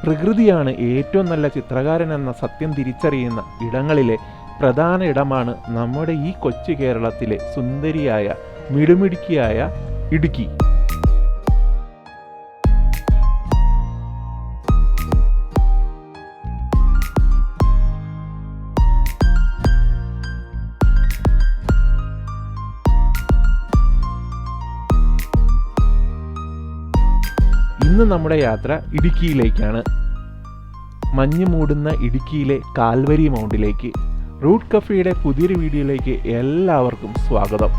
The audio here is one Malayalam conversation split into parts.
പ്രകൃതിയാണ് ഏറ്റവും നല്ല ചിത്രകാരൻ എന്ന സത്യം തിരിച്ചറിയുന്ന ഇടങ്ങളിലെ പ്രധാന ഇടമാണ് നമ്മുടെ ഈ കൊച്ചു കേരളത്തിലെ സുന്ദരിയായ മിടുമിടുക്കിയായ ഇടുക്കി. ഇന്ന് നമ്മുടെ യാത്ര ഇടുക്കിയിലേക്കാണ്. മഞ്ഞ് മൂടുന്ന ഇടുക്കിയിലെ കാൽവരി മൗണ്ടിലേക്ക്. റൂട്ട് കഫേയുടെ പുതിയൊരു വീഡിയോയിലേക്ക് എല്ലാവർക്കും സ്വാഗതം.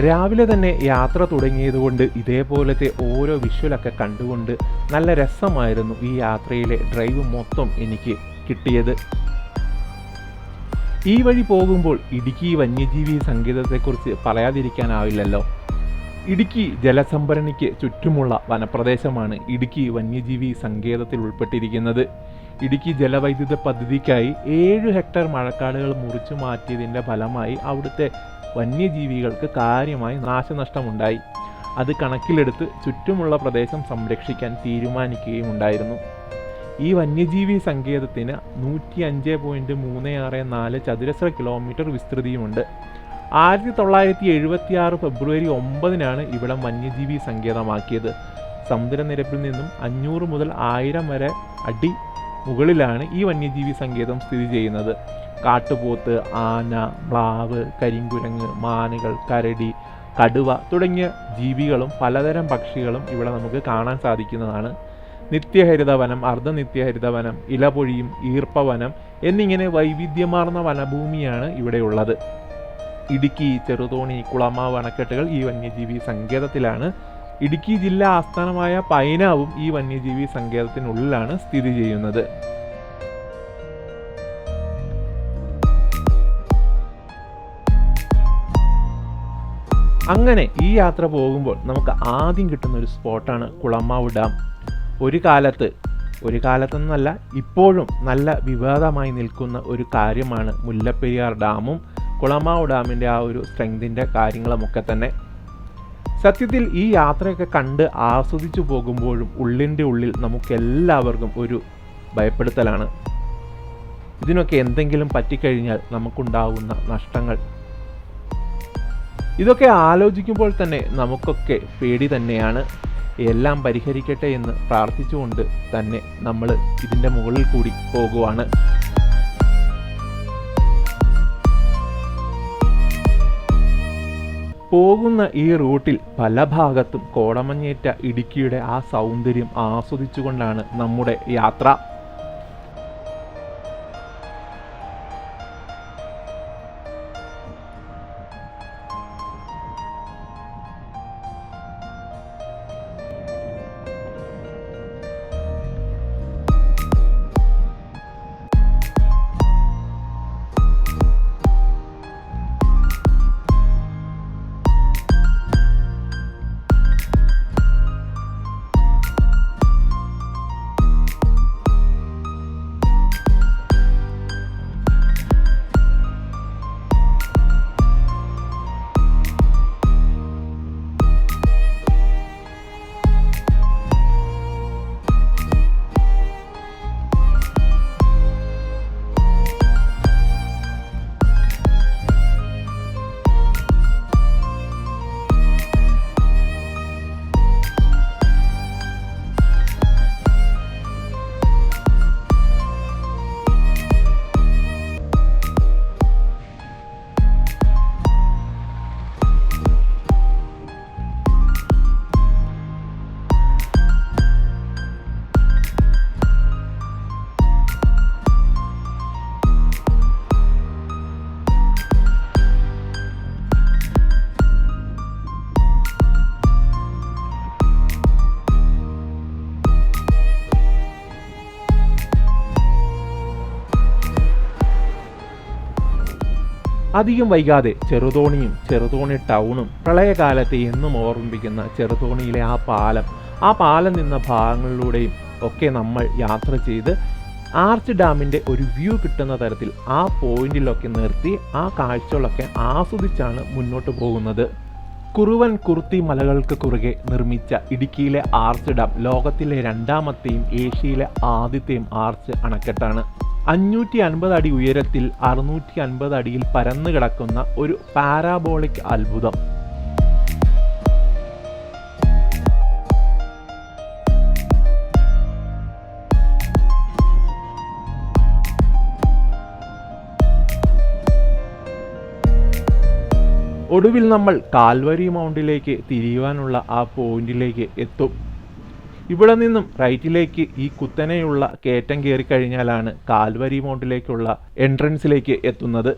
രാവിലെ തന്നെ യാത്ര തുടങ്ങിയതുകൊണ്ട് ഇതേപോലത്തെ ഓരോ വിഷ്വലൊക്കെ കണ്ടുകൊണ്ട് നല്ല രസമായിരുന്നു ഈ യാത്രയിലെ ഡ്രൈവ് മൊത്തം എനിക്ക് കിട്ടിയത്. ഈ വഴി പോകുമ്പോൾ ഇടുക്കി വന്യജീവി സങ്കേതത്തെക്കുറിച്ച് പറയാതിരിക്കാനാവില്ലല്ലോ. ഇടുക്കി ജലസംഭരണിക്ക് ചുറ്റുമുള്ള വനപ്രദേശമാണ് ഇടുക്കി വന്യജീവി സങ്കേതത്തിൽ ഉൾപ്പെട്ടിരിക്കുന്നത്. ഇടുക്കി ജലവൈദ്യുത പദ്ധതിക്കായി 7 ഹെക്ടർ മഴക്കാടുകൾ മുറിച്ചു മാറ്റിയതിൻ്റെ ഫലമായി അവിടുത്തെ വന്യജീവികൾക്ക് കാര്യമായി നാശനഷ്ടമുണ്ടായി. അത് കണക്കിലെടുത്ത് ചുറ്റുമുള്ള പ്രദേശം സംരക്ഷിക്കാൻ തീരുമാനിക്കുകയുമുണ്ടായിരുന്നു. ഈ വന്യജീവി സങ്കേതത്തിന് 105.364 ചതുരശ്ര കിലോമീറ്റർ വിസ്തൃതിയുമുണ്ട്. 1976 ഫെബ്രുവരി 9 ഇവിടം വന്യജീവി സങ്കേതമാക്കിയത്. സമുദ്രനിരപ്പിൽ നിന്നും 500 മുതൽ 1000 വരെ അടി മുകളിലാണ് ഈ വന്യജീവി സങ്കേതം സ്ഥിതി ചെയ്യുന്നത്. കാട്ടുപോത്ത്, ആന, മ്ലാവ്, കരിങ്കുരങ്ങ്, മാനുകൾ, കരടി, കടുവ തുടങ്ങിയ ജീവികളും പലതരം പക്ഷികളും ഇവിടെ നമുക്ക് കാണാൻ സാധിക്കുന്നതാണ്. നിത്യഹരിതവനം, അർദ്ധനിത്യഹരിതവനം, ഇലപൊഴിയും ഈർപ്പവനം എന്നിങ്ങനെ വൈവിധ്യമാർന്ന വനഭൂമിയാണ് ഇവിടെയുള്ളത്. ഇടുക്കി, ചെറുതോണി, കുളമാവ് അണക്കെട്ടുകൾ ഈ വന്യജീവി സങ്കേതത്തിലാണ്. ഇടുക്കി ജില്ലാ ആസ്ഥാനമായ പൈനാവും ഈ വന്യജീവി സങ്കേതത്തിനുള്ളിലാണ് സ്ഥിതി ചെയ്യുന്നത്. അങ്ങനെ ഈ യാത്ര പോകുമ്പോൾ നമുക്ക് ആദ്യം കിട്ടുന്ന ഒരു സ്പോട്ടാണ് കുളമാവ് ഡാം. ഒരു കാലത്തൊന്നല്ല, ഇപ്പോഴും നല്ല വിവാദമായി നിൽക്കുന്ന ഒരു കാര്യമാണ് മുല്ലപ്പെരിയാർ ഡാമും കുളമാവ് ഡാമിൻ്റെ ആ ഒരു സ്ട്രെങ്തിൻ്റെ കാര്യങ്ങളുമൊക്കെ തന്നെ. സത്യത്തിൽ ഈ യാത്രയൊക്കെ കണ്ട് ആസ്വദിച്ചു പോകുമ്പോഴും ഉള്ളിൻ്റെ ഉള്ളിൽ നമുക്കെല്ലാവർക്കും ഒരു ഭയപ്പെടുത്തലാണ്. ഇതിനൊക്കെ എന്തെങ്കിലും പറ്റിക്കഴിഞ്ഞാൽ നമുക്കുണ്ടാവുന്ന നഷ്ടങ്ങൾ. ഇതൊക്കെ ആലോചിക്കുമ്പോൾ തന്നെ നമുക്കൊക്കെ പേടി തന്നെയാണ്. എല്ലാം പരിഹരിക്കട്ടെ എന്ന് പ്രാർത്ഥിച്ചുകൊണ്ട് തന്നെ നമ്മൾ ഇതിൻ്റെ മുകളിൽ കൂടി പോകുവാണ്. പോകുന്ന ഈ റൂട്ടിൽ പല ഭാഗത്തും കോടമഞ്ഞേറ്റ ഇടുക്കിയുടെ ആ സൗന്ദര്യം ആസ്വദിച്ചുകൊണ്ടാണ് നമ്മുടെ യാത്ര. അധികം വൈകാതെ ചെറുതോണിയും ചെറുതോണി ടൗണും പ്രളയകാലത്തെ എന്നും ഓർമ്മിപ്പിക്കുന്ന ചെറുതോണിയിലെ ആ പാലം നിന്ന ഭാഗങ്ങളിലൂടെയും ഒക്കെ നമ്മൾ യാത്ര ചെയ്ത് ആർച്ച് ഡാമിൻ്റെ ഒരു വ്യൂ കിട്ടുന്ന തരത്തിൽ ആ പോയിന്റിലൊക്കെ നിർത്തി ആ കാഴ്ചകളൊക്കെ ആസ്വദിച്ചാണ് മുന്നോട്ട് പോകുന്നത്. കുറുവൻ കുർത്തി മലകൾക്ക് കുറുകെ നിർമ്മിച്ച ഇടുക്കിയിലെ ആർച്ച് ഡാം ലോകത്തിലെ രണ്ടാമത്തെയും ഏഷ്യയിലെ ആദ്യത്തെയും ആർച്ച് അണക്കെട്ടാണ്. 550 അടി ഉയരത്തിൽ 650 അടിയിൽ പരന്നു കിടക്കുന്ന ഒരു പാരാബോളിക് അത്ഭുതം. ഒടുവിൽ നമ്മൾ കാൽവരി മൗണ്ടിലേക്ക് തിരിയുവാനുള്ള ആ പോയിന്റിലേക്ക് എത്തും. ഇവിടെ നിന്നും റൈറ്റിലേക്ക് ഈ കുത്തനെയുള്ള കയറ്റം കയറി കഴിഞ്ഞാലാണ് കാൽവരി മൗണ്ടിലേക്കുള്ള എൻട്രൻസിലേക്ക് എത്തുന്നത്.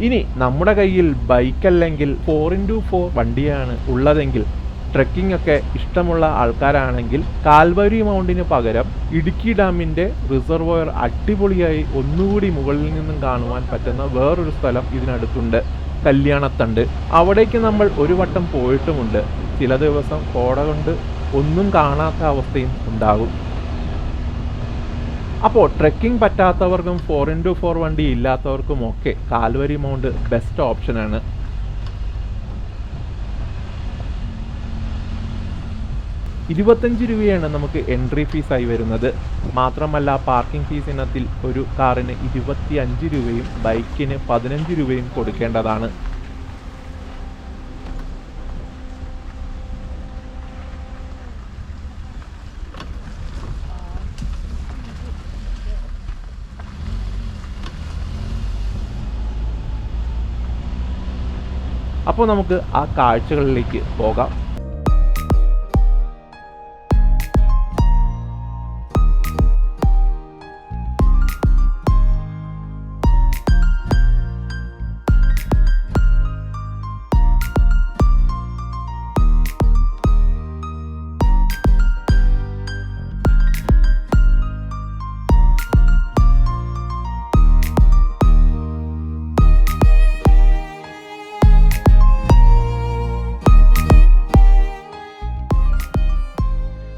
ഇനി നമ്മുടെ കയ്യിൽ ബൈക്കല്ലെങ്കിൽ 4x4 വണ്ടിയാണ് ഉള്ളതെങ്കിൽ, ട്രെക്കിംഗ് ഒക്കെ ഇഷ്ടമുള്ള ആൾക്കാരാണെങ്കിൽ കാൽവരി മൗണ്ടിന് പകരം ഇടുക്കി ഡാമിൻ്റെ റിസർവോയർ അടിപൊളിയായി ഒന്നുകൂടി മുകളിൽ നിന്നും കാണുവാൻ പറ്റുന്ന വേറൊരു സ്ഥലം ഇതിനടുത്തുണ്ട്, കല്യാണത്തണ്ട്. അവിടേക്ക് നമ്മൾ ഒരു വട്ടം പോയിട്ടുമുണ്ട്. ചില ദിവസം കോട കൊണ്ട് ഒന്നും കാണാത്ത അവസ്ഥയും ഉണ്ടാകും. അപ്പോൾ ട്രെക്കിംഗ് പറ്റാത്തവർക്കും 4x4 വണ്ടി ഇല്ലാത്തവർക്കുമൊക്കെ കാൽവരി മൗണ്ട് ബെസ്റ്റ് ഓപ്ഷനാണ്. 25 രൂപയാണ് നമുക്ക് എൻട്രി ഫീസായി വരുന്നത്. മാത്രമല്ല പാർക്കിംഗ് ഫീസ് ഇനത്തിൽ ഒരു കാറിന് 25 രൂപയും ബൈക്കിന് 15 രൂപയും കൊടുക്കേണ്ടതാണ്. അപ്പോൾ നമുക്ക് ആ കാഴ്ചകളിലേക്ക് പോകാം.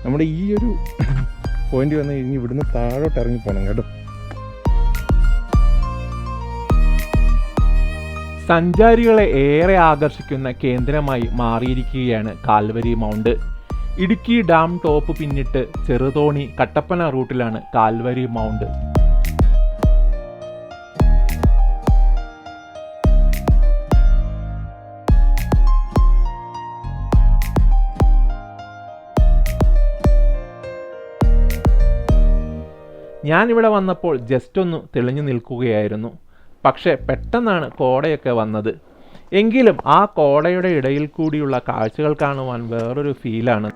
നമ്മുടെ ഈ ഒരു പോയിന്റ് വന്ന് കഴിഞ്ഞ് ഇവിടുന്ന് താഴോട്ട് ഇറങ്ങി പോകണം കേട്ടോ. സഞ്ചാരികളെ ഏറെ ആകർഷിക്കുന്ന കേന്ദ്രമായി മാറിയിരിക്കുകയാണ് Calvary mount. Idukki dam top പിന്നിട്ട് ചെറുതോണി കട്ടപ്പന റൂട്ടിലാണ് കാൽവരി മൗണ്ട്. ഞാനിവിടെ വന്നപ്പോൾ ജസ്റ്റ് ഒന്ന് തെളിഞ്ഞു നിൽക്കുകയായിരുന്നു. പക്ഷേ പെട്ടെന്നാണ് കോടയൊക്കെ വന്നത്. എങ്കിലും ആ കോടയുടെ ഇടയിൽ കൂടിയുള്ള കാഴ്ചകൾ കാണുവാൻ വേറൊരു ഫീലാണ്.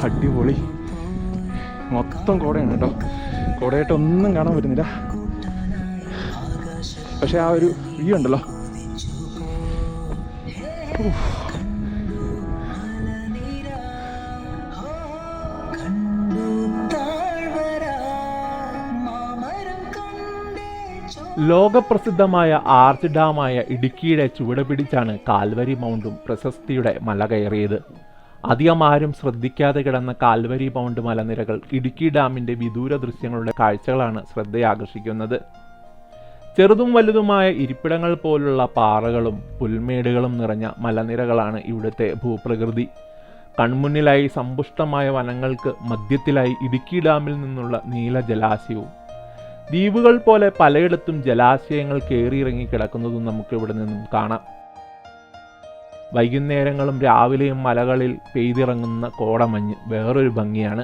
അടിപൊളി, മൊത്തം കോടയാണ് കേട്ടോ. കോടയായിട്ട് ഒന്നും കാണാൻ പറ്റുന്നില്ല. പക്ഷെ ആ ഒരു വ്യൂ ഉണ്ടല്ലോ, ലോകപ്രസിദ്ധമായ ആർച്ച് ഡാമായ ഇടുക്കിയുടെ ചുവട് പിടിച്ചാണ് കാൽവരി മൗണ്ടും പ്രശസ്തിയുടെ മല കയറിയത്. അധികം ആരും ശ്രദ്ധിക്കാതെ കിടന്ന കാൽവരി മൗണ്ട് മലനിരകൾ ഇടുക്കി ഡാമിൻ്റെ വിദൂര ദൃശ്യങ്ങളുടെ കാഴ്ചകളാണ് ശ്രദ്ധയാകർഷിക്കുന്നത്. ചെറുതും വലുതുമായ ഇരിപ്പിടങ്ങൾ പോലുള്ള പാറകളും പുൽമേടുകളും നിറഞ്ഞ മലനിരകളാണ് ഇവിടുത്തെ ഭൂപ്രകൃതി. കൺമുന്നിലായി സമ്പുഷ്ടമായ വനങ്ങൾക്ക് മധ്യത്തിലായി ഇടുക്കി ഡാമിൽ നിന്നുള്ള നീല ജലാശയവും. ദ്വീപുകൾ പോലെ പലയിടത്തും ജലാശയങ്ങൾ കയറിയിറങ്ങി കിടക്കുന്നതും നമുക്ക് ഇവിടെ നിന്നും കാണാം. വൈകുന്നേരങ്ങളും രാവിലെയും മലകളിൽ പെയ്തിറങ്ങുന്ന കോടമഞ്ഞ് വേറൊരു ഭംഗിയാണ്.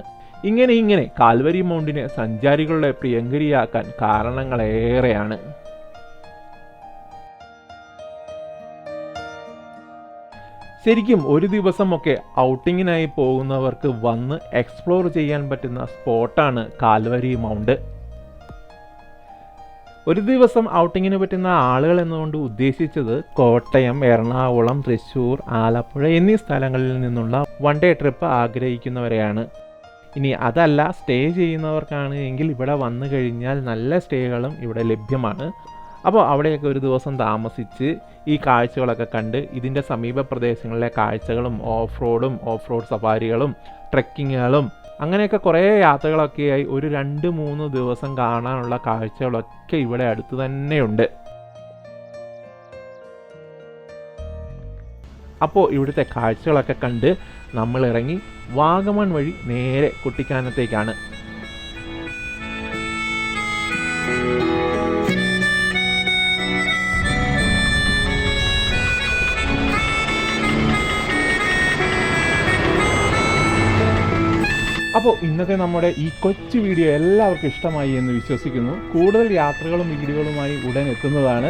ഇങ്ങനെ കാൽവരി മൗണ്ടിനെ സഞ്ചാരികളുടെ പ്രിയങ്കരിയാക്കാൻ കാരണങ്ങളേറെയാണ്. ശരിക്കും ഒരു ദിവസമൊക്കെ ഔട്ടിങ്ങിനായി പോകുന്നവർക്ക് വന്ന് എക്സ്പ്ലോർ ചെയ്യാൻ പറ്റുന്ന സ്പോട്ടാണ് കാൽവരി മൗണ്ട്. ഒരു ദിവസം ഔട്ടിങ്ങിന് പറ്റുന്ന ആളുകൾ എന്നുകൊണ്ട് ഉദ്ദേശിച്ചത് കോട്ടയം, എറണാകുളം, തൃശ്ശൂർ, ആലപ്പുഴ എന്നീ സ്ഥലങ്ങളിൽ നിന്നുള്ള വൺ ഡേ ട്രിപ്പ് ആഗ്രഹിക്കുന്നവരെയാണ്. ഇനി അതല്ല സ്റ്റേ ചെയ്യുന്നവർക്കാണ് എങ്കിൽ ഇവിടെ വന്നു കഴിഞ്ഞാൽ നല്ല സ്റ്റേകളും ഇവിടെ ലഭ്യമാണ്. അപ്പോൾ അവിടെയൊക്കെ ഒരു ദിവസം താമസിച്ച് ഈ കാഴ്ചകളൊക്കെ കണ്ട് ഇതിൻ്റെ സമീപ പ്രദേശങ്ങളിലെ കാഴ്ചകളും ഓഫ് റോഡ് സഫാരികളും ട്രെക്കിങ്ങുകളും അങ്ങനെയൊക്കെ കുറേ യാത്രകളൊക്കെയായി ഒരു 2-3 ദിവസം കാണാനുള്ള കാഴ്ചകളൊക്കെ ഇവിടെ അടുത്ത് തന്നെയുണ്ട്. അപ്പോൾ ഇവിടുത്തെ കാഴ്ചകളൊക്കെ കണ്ട് നമ്മൾ ഇറങ്ങി വാഗമൺ വഴി നേരെ കുട്ടിക്കാനത്തേക്കാണ്. അപ്പോൾ ഇന്നത്തെ നമ്മുടെ ഈ കൊച്ചു വീഡിയോ എല്ലാവർക്കും ഇഷ്ടമായി എന്ന് വിശ്വസിക്കുന്നു. കൂടുതൽ യാത്രകളും വീഡിയോകളുമായി ഉടൻ എത്തുന്നതാണ്.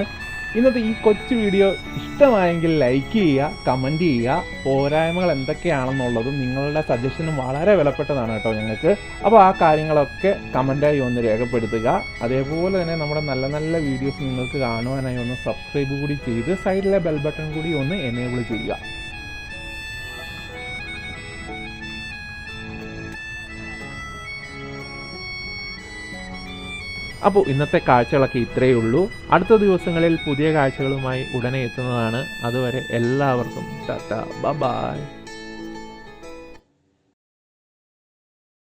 ഇന്നത്തെ ഈ കൊച്ചു വീഡിയോ ഇഷ്ടമായെങ്കിൽ ലൈക്ക് ചെയ്യുക, കമൻറ്റ് ചെയ്യുക. പോരായ്മകൾ എന്തൊക്കെയാണെന്നുള്ളതും നിങ്ങളുടെ സജഷനും വളരെ വിലപ്പെട്ടതാണ് കേട്ടോ ഞങ്ങൾക്ക്. അപ്പോൾ ആ കാര്യങ്ങളൊക്കെ കമൻറ്റായി ഒന്ന് രേഖപ്പെടുത്തുക. അതേപോലെ തന്നെ നമ്മുടെ നല്ല നല്ല വീഡിയോസ് നിങ്ങൾക്ക് കാണുവാനായി ഒന്ന് സബ്സ്ക്രൈബ് കൂടി ചെയ്ത് സൈഡിലെ ബെൽ ബട്ടൺ കൂടി ഒന്ന് എനേബിൾ ചെയ്യുക. അപ്പോൾ ഇന്നത്തെ കാഴ്ചകളൊക്കെ ഇത്രയേ ഉള്ളൂ. അടുത്ത ദിവസങ്ങളിൽ പുതിയ കാഴ്ചകളുമായി ഉടനെ എത്തുന്നതാണ്. അതുവരെ എല്ലാവർക്കും ടാറ്റാ, ബൈ.